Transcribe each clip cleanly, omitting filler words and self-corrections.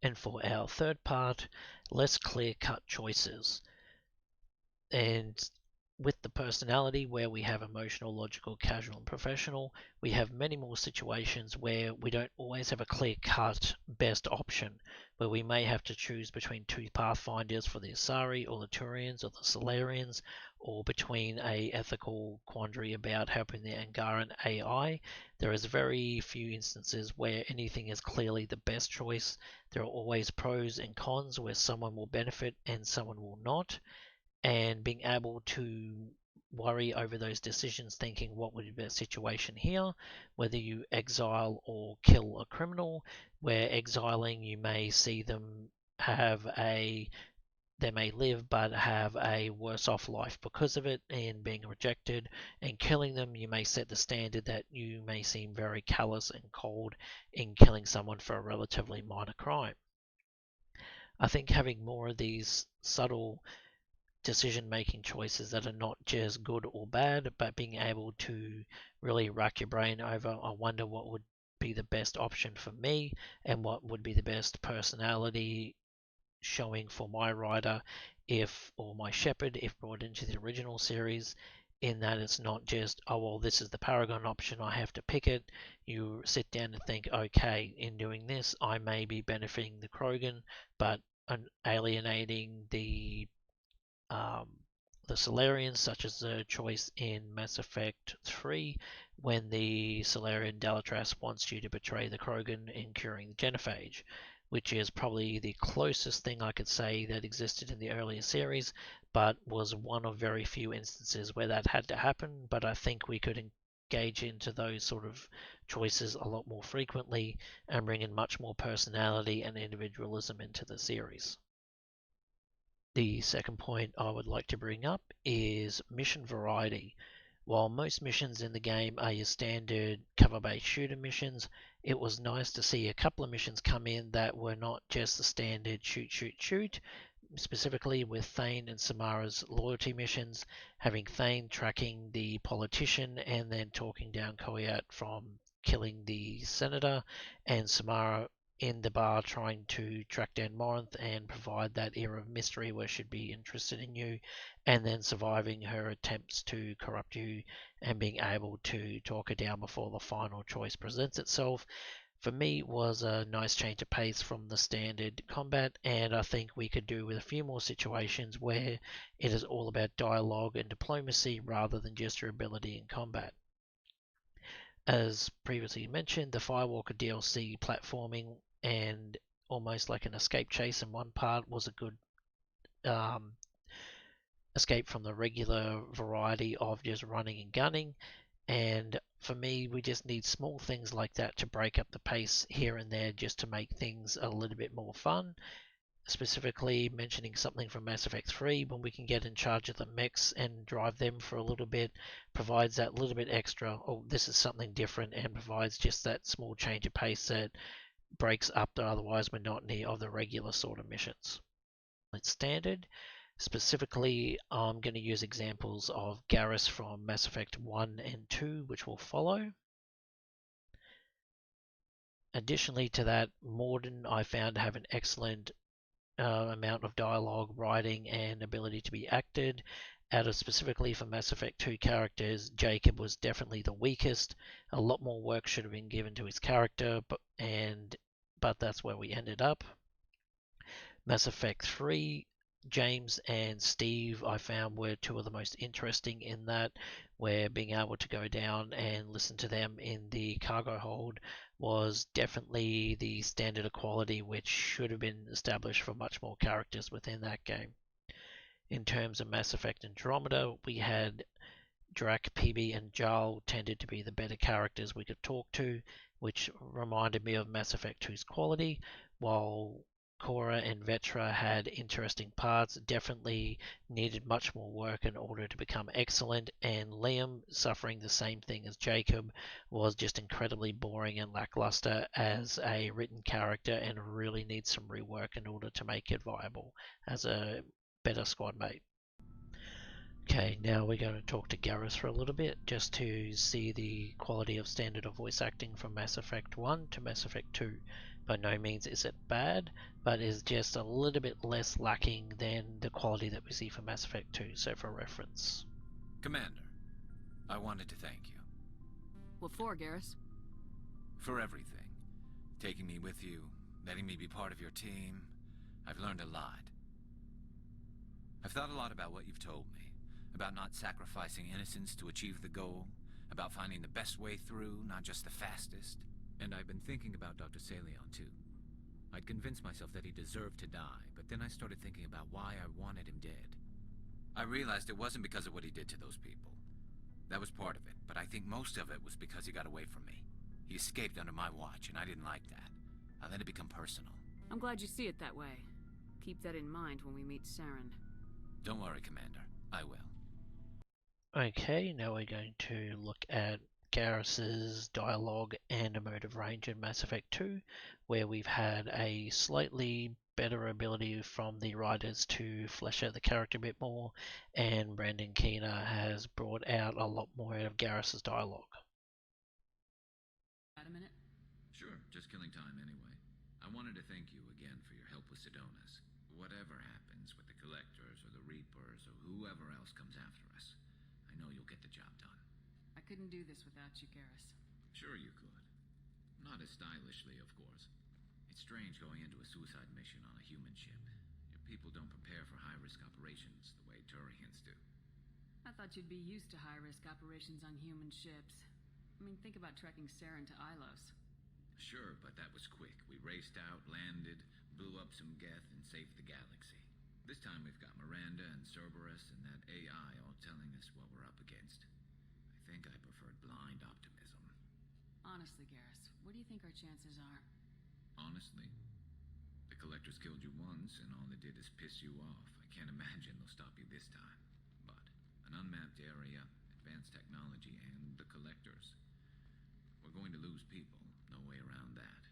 And for our third part, less clear-cut choices. And with the personality where we have emotional, logical, casual, and professional, we have many more situations where we don't always have a clear-cut best option, where we may have to choose between two pathfinders for the Asari or the Turians or the Solarians, or between a ethical quandary about helping the Angaran AI. There is very few instances where anything is clearly the best choice. There are always pros and cons where someone will benefit and someone will not, and being able to worry over those decisions, thinking what would be the best situation here, whether you exile or kill a criminal, where exiling you may see them have a they may live but have a worse off life because of it and being rejected, and killing them you may set the standard that you may seem very callous and cold in killing someone for a relatively minor crime. I think having more of these subtle decision making choices that are not just good or bad, but being able to really rack your brain over, I wonder what would be the best option for me and what would be the best personality showing for my rider if, or my shepherd if brought into the original series, in that it's not just, oh well, this is the paragon option, I have to pick it. You sit down and think, okay, in doing this I may be benefiting the Krogan but alienating um, the Solarians, such as the choice in Mass Effect 3 when the Solarian Delatras wants you to betray the Krogan in curing the genophage, which is probably the closest thing I could say that existed in the earlier series, but was one of very few instances where that had to happen. But I think we could engage into those sort of choices a lot more frequently and bring in much more personality and individualism into the series. The second point I would like to bring up is mission variety. While most missions in the game are your standard cover-based shooter missions, it was nice to see a couple of missions come in that were not just the standard shoot, shoot, shoot, specifically with Thane and Samara's loyalty missions, having Thane tracking the politician and then talking down Koyat from killing the senator, and Samara in the bar trying to track down Morinth and provide that air of mystery where she'd be interested in you, and then surviving her attempts to corrupt you and being able to talk her down before the final choice presents itself, for me was a nice change of pace from the standard combat, and I think we could do with a few more situations where it is all about dialogue and diplomacy rather than just your ability in combat. As previously mentioned, the Firewalker DLC platforming and almost like an escape chase in one part was a good um, escape from the regular variety of just running and gunning. And for me, we just need small things like that to break up the pace here and there just to make things a little bit more fun. Specifically mentioning something from Mass Effect 3, when we can get in charge of the mechs and drive them for a little bit, provides that little bit extra, oh, this is something different, and provides just that small change of pace that breaks up the otherwise monotony of the regular sort of missions. It's standard. Specifically, I'm going to use examples of Garrus from Mass Effect 1 and 2, which will follow. Additionally to that, Morden I found to have an excellent amount of dialogue, writing, and ability to be acted. Out of specifically for Mass Effect 2 characters, Jacob was definitely the weakest. A lot more work should have been given to his character, but that's where we ended up. Mass Effect 3, James and Steve I found were two of the most interesting in that, where being able to go down and listen to them in the cargo hold was definitely the standard of quality which should have been established for much more characters within that game. In terms of Mass Effect Andromeda, we had Drac, PB, and Jarl tended to be the better characters we could talk to, which reminded me of Mass Effect 2's quality, while Cora and Vetra had interesting parts, definitely needed much more work in order to become excellent, and Liam, suffering the same thing as Jacob, was just incredibly boring and lackluster as a written character and really needs some rework in order to make it viable as a better squad mate. Okay, now we're going to talk to Garrus for a little bit, just to see the quality of standard of voice acting from Mass Effect 1 to Mass Effect 2. By no means is it bad, but is just a little bit less lacking than the quality that we see for Mass Effect 2, so for reference. Commander, I wanted to thank you. What for, Garrus? For everything. Taking me with you, letting me be part of your team. I've learned a lot. I've thought a lot about what you've told me. About not sacrificing innocence to achieve the goal. About finding the best way through, not just the fastest. And I've been thinking about Dr. Saleon, too. I'd convinced myself that he deserved to die, but then I started thinking about why I wanted him dead. I realized it wasn't because of what he did to those people. That was part of it, but I think most of it was because he got away from me. He escaped under my watch, and I didn't like that. I let it become personal. I'm glad you see it that way. Keep that in mind when we meet Saren. Don't worry, Commander. I will. Okay, now we're going to look at Garrus's dialogue and emotive range in Mass Effect 2, where we've had a slightly better ability from the writers to flesh out the character a bit more, and Brandon Keener has brought out a lot more out of Garrus's dialogue. Got a minute? Sure, just killing time anyway. I wanted to thank you again for your help with Sidonis. Whatever happens with the Collectors or the Reapers or whoever else comes after us, I know you'll get the job done. I couldn't do this without you, Garrus. Sure you could. Not as stylishly, of course. It's strange going into a suicide mission on a human ship. Your people don't prepare for high-risk operations the way Turians do. I thought you'd be used to high-risk operations on human ships. I mean, think about trekking Saren to Ilos. Sure, but that was quick. We raced out, landed, blew up some Geth, and saved the galaxy. This time we've got Miranda and Cerberus and that AI all telling us what we're up against. I think I preferred blind optimism. Honestly, Garrus, what do you think our chances are? Honestly, the Collectors killed you once, and all they did is piss you off. I can't imagine they'll stop you this time. But an unmapped area, advanced technology, and the Collectors. We're going to lose people. No way around that.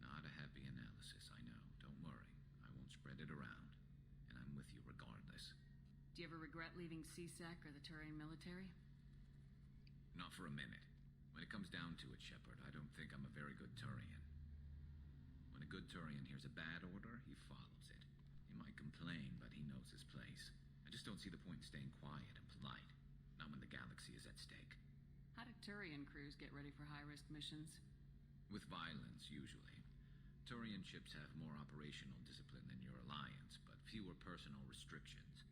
Not a happy analysis, I know. Don't worry. I won't spread it around. And I'm with you regardless. Do you ever regret leaving CSAC or the Turian military? Not for a minute. When it comes down to it, Shepard, I don't think I'm a very good Turian. When a good Turian hears a bad order, he follows it. He might complain, but he knows his place. I just don't see the point in staying quiet and polite. Not when the galaxy is at stake. How do Turian crews get ready for high-risk missions? With violence, usually. Turian ships have more operational discipline than your alliance, but fewer personal restrictions.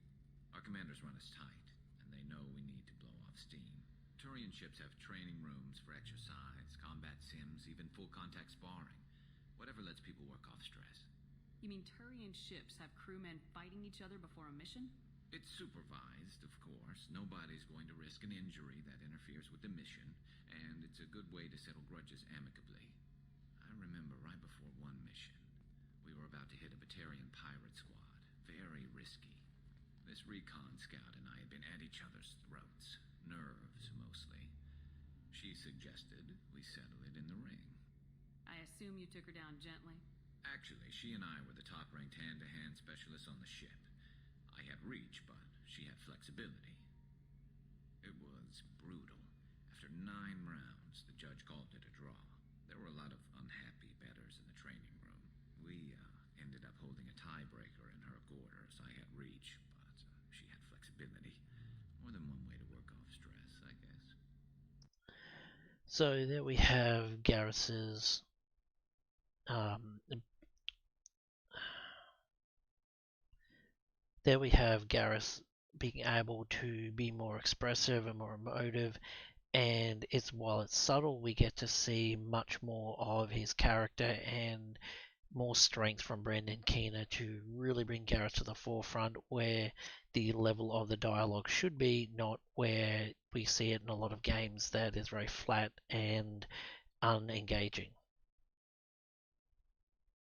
Our commanders run us tight, and they know we need to blow off steam. Turian ships have training rooms for exercise, combat sims, even full-contact sparring. Whatever lets people work off stress. You mean Turian ships have crewmen fighting each other before a mission? It's supervised, of course. Nobody's going to risk an injury that interferes with the mission, and it's a good way to settle grudges amicably. I remember right before one mission, we were about to hit a Batarian pirate squad. Very risky. This recon scout and I had been at each other's throats. Nerves, mostly. She suggested we settle it in the ring. I assume you took her down gently? Actually, she and I were the top-ranked hand-to-hand specialists on the ship. I had reach, but she had flexibility. It was brutal. After 9 rounds, the judge called it a draw. There were a lot of unhappy bettors in the training room. We ended up holding a tiebreaker in her quarters. I had reach, but she had flexibility. More than one way to work off stress, I guess. So there we have Garrus's there we have Garrus being able to be more expressive and more emotive, and while it's subtle, we get to see much more of his character and more strength from Brandon Keener to really bring Garrus to the forefront where the level of the dialogue should be, not where we see it in a lot of games that is very flat and unengaging.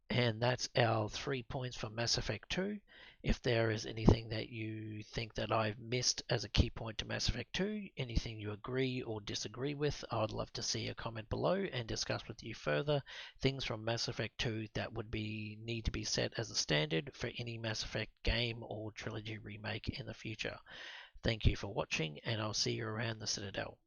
And that's our 3 points for Mass Effect 2. If there is anything that you think that I've missed as a key point to Mass Effect 2, anything you agree or disagree with, I'd love to see a comment below and discuss with you further things from Mass Effect 2 that would need to be set as a standard for any Mass Effect game or Trilogy Remake in the future. Thank you for watching, and I'll see you around the Citadel.